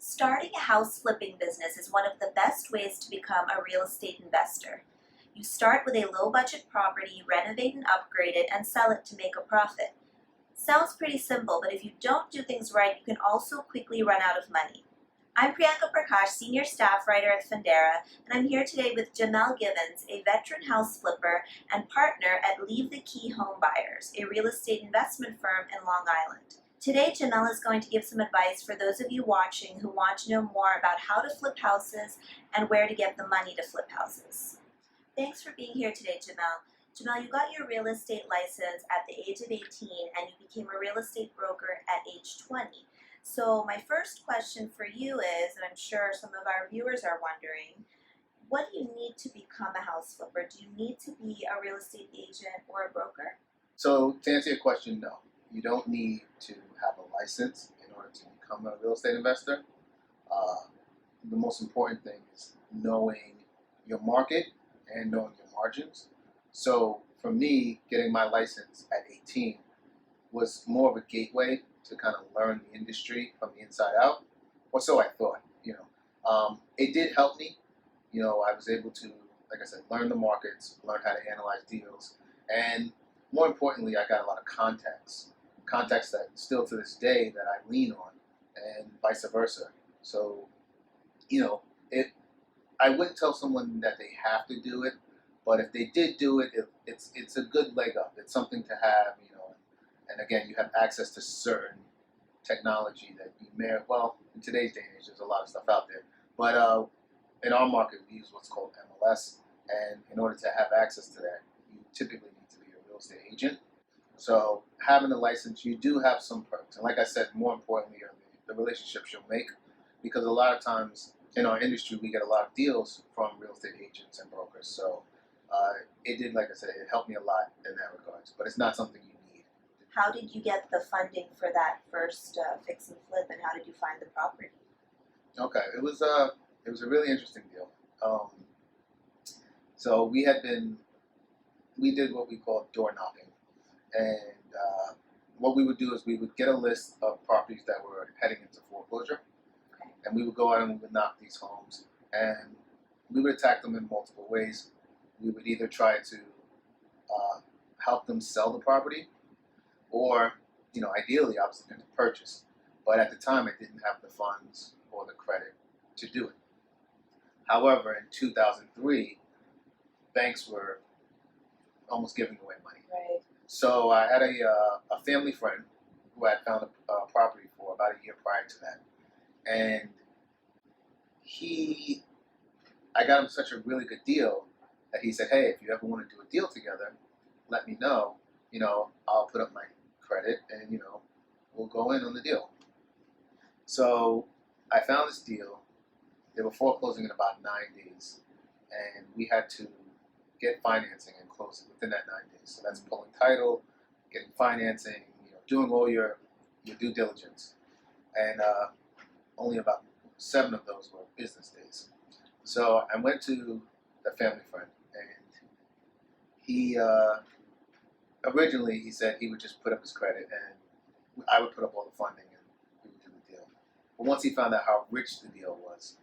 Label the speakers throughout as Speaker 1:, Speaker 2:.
Speaker 1: Starting a house flipping business is one of the best ways to become a real estate investor. You start with a low budget property, renovate and upgrade it, and sell it to make a profit. Sounds pretty simple, but if you don't do things right, you can also quickly run out of money. I'm Priyanka Prakash, Senior Staff Writer at Fundera, and I'm here today with Jamel Givens, a veteran house flipper and partner at Leave the Key Home Buyers, a real estate investment firm in Long Island. Today, Jamel is going to give some advice for those of you watching who want to know more about how to flip houses and where to get the money to flip houses. Thanks for being here today, Jamel. Jamel, you got your real estate license at the age of 18 and you became a real estate broker at age 20. So my first question for you is, and I'm sure some of our viewers are wondering, what do you need to become a house flipper? Do you need to be a real estate agent or a broker?
Speaker 2: So to answer your question, no. You don't need to have a license in order to become a real estate investor. The most important thing is knowing your market and knowing your margins. So for me, getting my license at 18 was more of a gateway to kind of learn the industry from the inside out, or so I thought. It did help me. I was able to, like I said, learn the markets, learn how to analyze deals, and more importantly, I got a lot of contacts that still to this day that I lean on, and vice versa. So, I wouldn't tell someone that they have to do it, but if they did do it, it's a good leg up. It's something to have, and again, you have access to certain technology that you may, well, in today's day and age, there's a lot of stuff out there. But in our market, we use what's called MLS, and in order to have access to that, you typically need to be a real estate agent. So having a license, you do have some perks. And like I said, more importantly, are the relationships you'll make, because a lot of times in our industry, we get a lot of deals from real estate agents and brokers. So it did, like I said, it helped me a lot in that regards, but it's not something you need.
Speaker 1: How did you get the funding for that first fix and flip, and how did you find the property?
Speaker 2: Okay, it was a really interesting deal. So we did what we call door knocking, and what we would do is we would get a list of properties that were heading into foreclosure,
Speaker 1: Okay.
Speaker 2: and we would go out and we would knock these homes, and we would attack them in multiple ways. We would either try to help them sell the property, or, ideally, obviously, to purchase. But at the time, I didn't have the funds or the credit to do it. However, in 2003, banks were almost giving away money.
Speaker 1: Right.
Speaker 2: So I had a family friend who had found a property for about a year prior to that, and I got him such a really good deal that he said, "Hey, if you ever want to do a deal together, let me know. I'll put up my credit, and we'll go in on the deal." So I found this deal. They were foreclosing in about 9 days, and we had to get financing and close it within that 9 days. So that's pulling title, getting financing, doing all your due diligence. And only about 7 of those were business days. So I went to the family friend, and he originally he said he would just put up his credit, and I would put up all the funding, and we would do the deal. But once he found out how rich the deal was,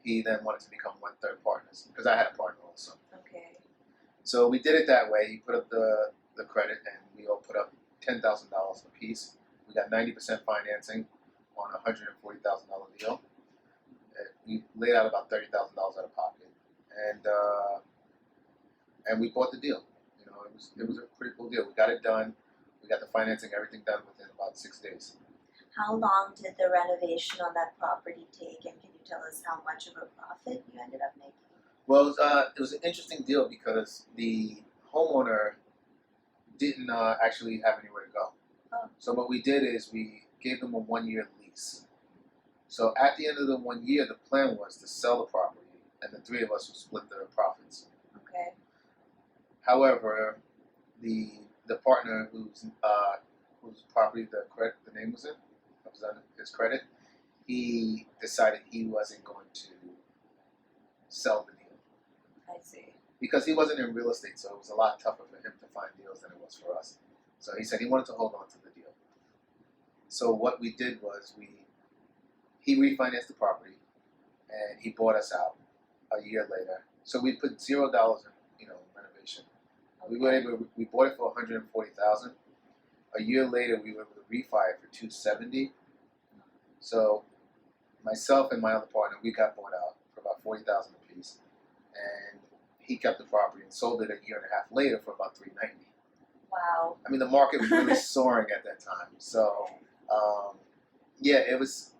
Speaker 2: he then wanted to become 1/3 partners, because I had a partner also.
Speaker 1: Okay.
Speaker 2: So we did it that way. He put up the credit, and we all put up $10,000 a piece. We got 90% financing on a $140,000 deal. We laid out about $30,000 out of pocket, and we bought the deal. It was a pretty cool deal. We got it done. We got the financing, everything done within about 6 days.
Speaker 1: How long did the renovation on that property take, and can you tell us how much of a profit you ended up making?
Speaker 2: Well, it was an interesting deal because the homeowner didn't actually have anywhere to go.
Speaker 1: Oh.
Speaker 2: So what we did is we gave them a 1-year lease. So at the end of the 1 year, the plan was to sell the property, and the 3 of us would split the profits.
Speaker 1: Okay.
Speaker 2: However, the partner whose property the name was on his credit, he decided he wasn't going to sell the deal.
Speaker 1: I see.
Speaker 2: Because he wasn't in real estate, so it was a lot tougher for him to find deals than it was for us. So he said he wanted to hold on to the deal. So what we did was he refinanced the property, and he bought us out a year later. So we put $0 in, renovation. We bought it for $140,000. A year later, we were able to refi it for $270,000. So myself and my other partner, we got bought out for about $40,000 apiece, and he kept the property and sold it a year and a half later for about $390,000.
Speaker 1: Wow.
Speaker 2: I mean, the market was really soaring at that time. So, yeah, it was.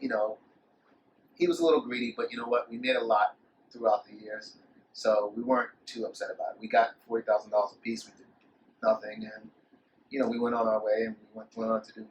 Speaker 2: He was a little greedy, but you know what? We made a lot throughout the years, so we weren't too upset about it. We got $40,000 a piece. We did nothing, and we went on our way, and we went on to do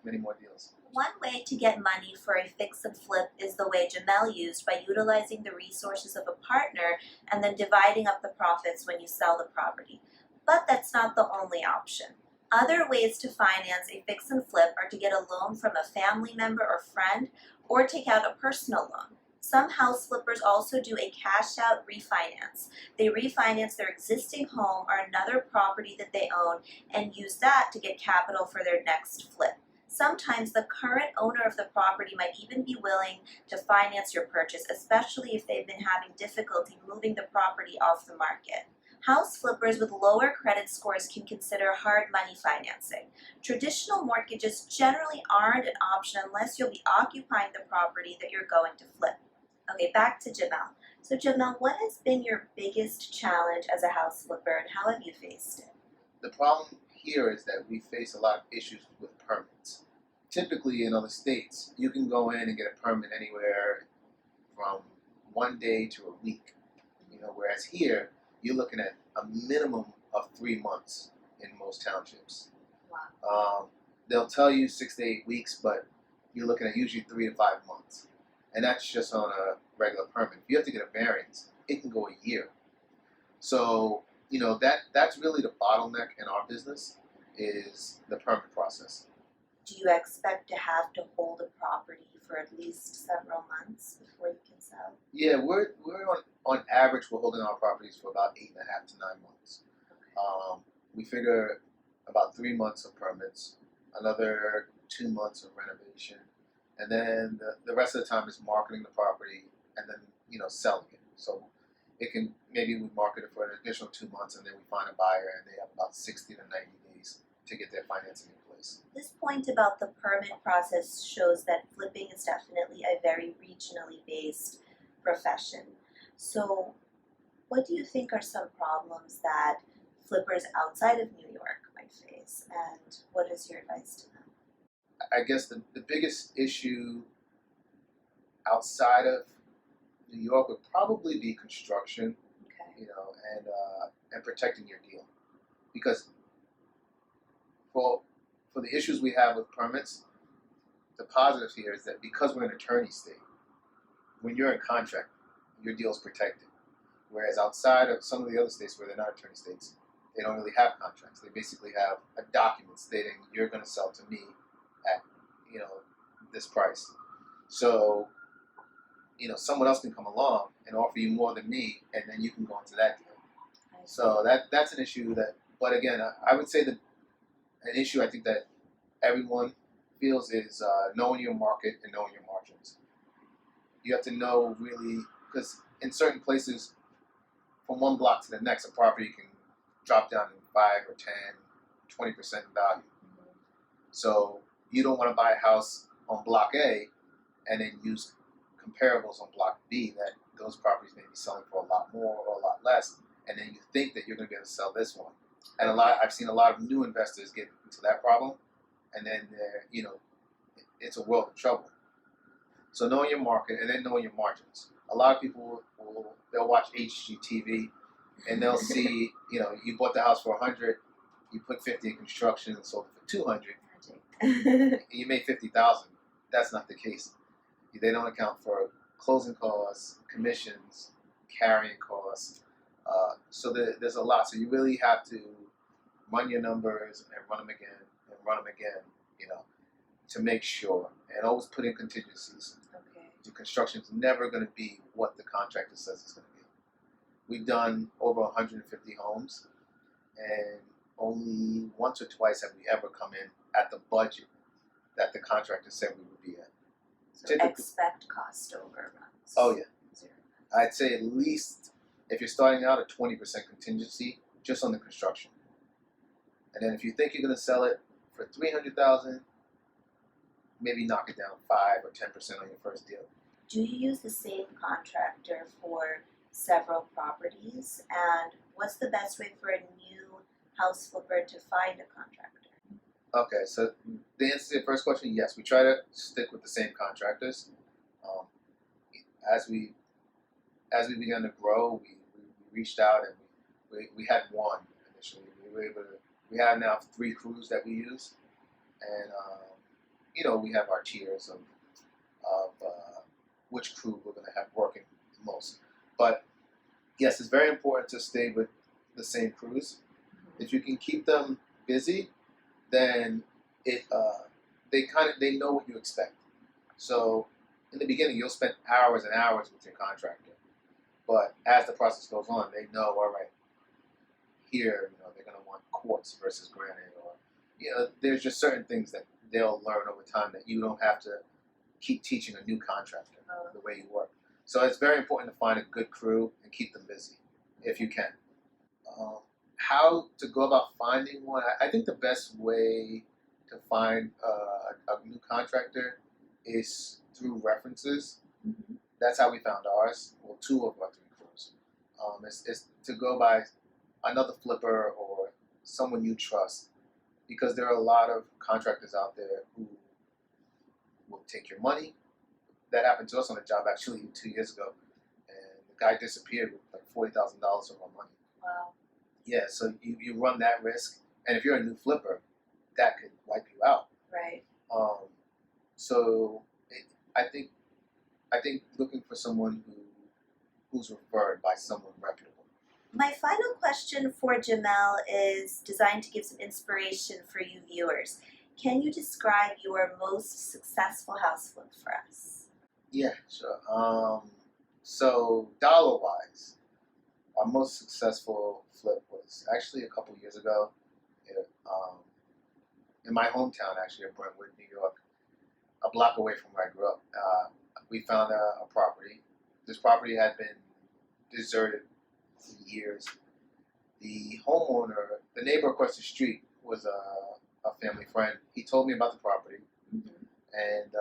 Speaker 2: many more deals.
Speaker 1: One way to get money for a fix and flip is the way Jamel used, by utilizing the resources of a partner and then dividing up the profits when you sell the property. But that's not the only option. Other ways to finance a fix and flip are to get a loan from a family member or friend, or take out a personal loan. Some house flippers also do a cash out refinance. They refinance their existing home or another property that they own and use that to get capital for their next flip. Sometimes the current owner of the property might even be willing to finance your purchase, especially if they've been having difficulty moving the property off the market. House flippers with lower credit scores can consider hard money financing. Traditional mortgages generally aren't an option unless you'll be occupying the property that you're going to flip. Okay, back to Jamel. So Jamel, what has been your biggest challenge as a house flipper, and how have you faced it?
Speaker 2: The problem here is that we face a lot of issues with permits. Typically, in other states, you can go in and get a permit anywhere from 1 day to a week. Whereas here, you're looking at a minimum of 3 months in most townships.
Speaker 1: Wow.
Speaker 2: They'll tell you 6 to 8 weeks, but you're looking at usually 3 to 5 months. And that's just on a regular permit. If you have to get a variance, it can go a year. So, that's really the bottleneck in our business, is the permit process.
Speaker 1: Do you expect to have to hold a property for at least several months before you can sell?
Speaker 2: Yeah, we're on average, we're holding our properties for about 8.5 to 9 months. We figure about 3 months of permits, another 2 months of renovation, and then the rest of the time is marketing the property and then selling it. So maybe we market it for an additional 2 months, and then we find a buyer, and they have about 60 to 90 days to get their financing in place.
Speaker 1: This point about the permit process shows that flipping is definitely a very regionally based profession. So what do you think are some problems that flippers outside of New York might face, and what is your advice to them?
Speaker 2: I guess the biggest issue outside of New York would probably be construction,
Speaker 1: Okay.
Speaker 2: and protecting your deal, because for the issues we have with permits, the positive here is that because we're an attorney state, when you're in contract, your deal's protected. Whereas outside of some of the other states where they're not attorney states, they don't really have contracts. They basically have a document stating you're going to sell to me at this price. So someone else can come along and offer you more than me, and then you can go into that deal. So that's an issue but again, I would say that an issue I think that everyone feels is knowing your market and knowing your margins. You have to know really, because in certain places, from one block to the next, a property can drop down in 5 or 10, 20% in value. So you don't want to buy a house on block A and then use comparables on block B that those properties may be selling for a lot more or a lot less, and then you think that you're going to be able to sell this one. And I've seen a lot of new investors get into that problem, and then it's a world of trouble. So knowing your market and then knowing your margins. A lot of people they'll watch HGTV, and they'll see you bought the house for 100, you put 50 in construction and sold it for 200, and you made 50,000. That's not the case. They don't account for closing costs, commissions, carrying costs. So there's a lot. So you really have to run your numbers and run them again and run them again, to make sure. And always put in contingencies.
Speaker 1: Okay.
Speaker 2: Your construction's never going to be what the contractor says it's going to be. We've done over 150 homes, and only once or twice have we ever come in at the budget that the contractor said we would be at.
Speaker 1: So
Speaker 2: Typically,
Speaker 1: expect cost overruns.
Speaker 2: oh yeah,
Speaker 1: 0.
Speaker 2: I'd say at least if you're starting out, a 20% contingency just on the construction. And then if you think you're going to sell it for 300,000, maybe knock it down 5 or 10% on your first deal.
Speaker 1: Do you use the same contractor for several properties? And what's the best way for a new house flipper to find a contractor?
Speaker 2: Okay, so the answer to your first question, yes, we try to stick with the same contractors. Um, as we began to grow, we reached out and we had one initially. We have now 3 crews that we use, and we have our tiers of which crew we're going to have working the most. But yes, it's very important to stay with the same crews. If you can keep them busy, then they know what you expect. So in the beginning, you'll spend hours and hours with your contractor, but as the process goes on, they know, all right, here, they're going to want quartz versus granite, or there's just certain things that they'll learn over time that you don't have to keep teaching a new contractor the way you work. So it's very important to find a good crew and keep them busy if you can. How to go about finding one? I think the best way to find a new contractor is through references.
Speaker 1: Mm-hmm.
Speaker 2: That's how we found ours. Well, 2 of our 3 crews. It's to go by another flipper or someone you trust, because there are a lot of contractors out there who will take your money. That happened to us on a job actually 2 years ago, and the guy disappeared with like $40,000 of our money.
Speaker 1: Wow.
Speaker 2: Yeah, so you run that risk, and if you're a new flipper, that could wipe you out.
Speaker 1: Right.
Speaker 2: I think looking for someone who's referred by someone reputable.
Speaker 1: My final question for Jamel is designed to give some inspiration for you viewers. Can you describe your most successful house flip for us?
Speaker 2: Yeah, sure. So dollar-wise, our most successful flip was actually a couple years ago in my hometown, actually, of Brentwood, New York, a block away from where I grew up. We found a property. This property had been deserted for years. The homeowner, the neighbor across the street, was a family friend. He told me about the property, and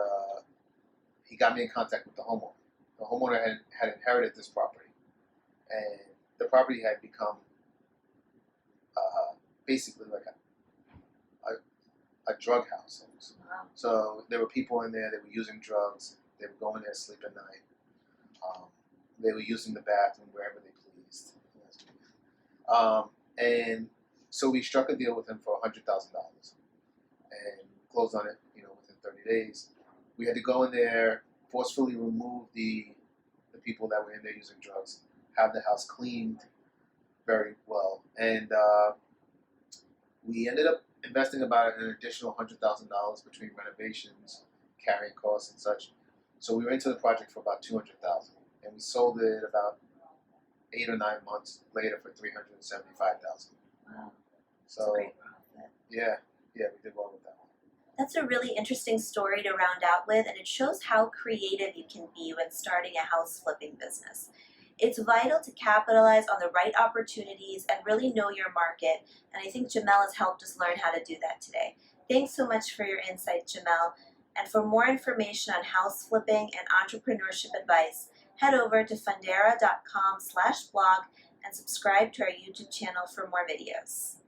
Speaker 2: he got me in contact with the homeowner. The homeowner had inherited this property, and the property had become basically like a drug house.
Speaker 1: Wow.
Speaker 2: So there were people in there that were using drugs. They would go in there to sleep at night. They were using the bathroom wherever they pleased. And so we struck a deal with him for $100,000 and closed on it, within 30 days. We had to go in there, forcefully remove the people that were in there using drugs, have the house cleaned very well, and we ended up investing about an additional $100,000 between renovations, carrying costs, and such. So we were into the project for about $200,000, and we sold it about 8 or 9 months later for $375,000.
Speaker 1: Wow.
Speaker 2: So
Speaker 1: That's a great profit.
Speaker 2: yeah, we did well with that one.
Speaker 1: That's a really interesting story to round out with, and it shows how creative you can be when starting a house flipping business. It's vital to capitalize on the right opportunities and really know your market, and I think Jamel has helped us learn how to do that today. Thanks so much for your insight, Jamel. And for more information on house flipping and entrepreneurship advice, head over to fundera.com/blog and subscribe to our YouTube channel for more videos.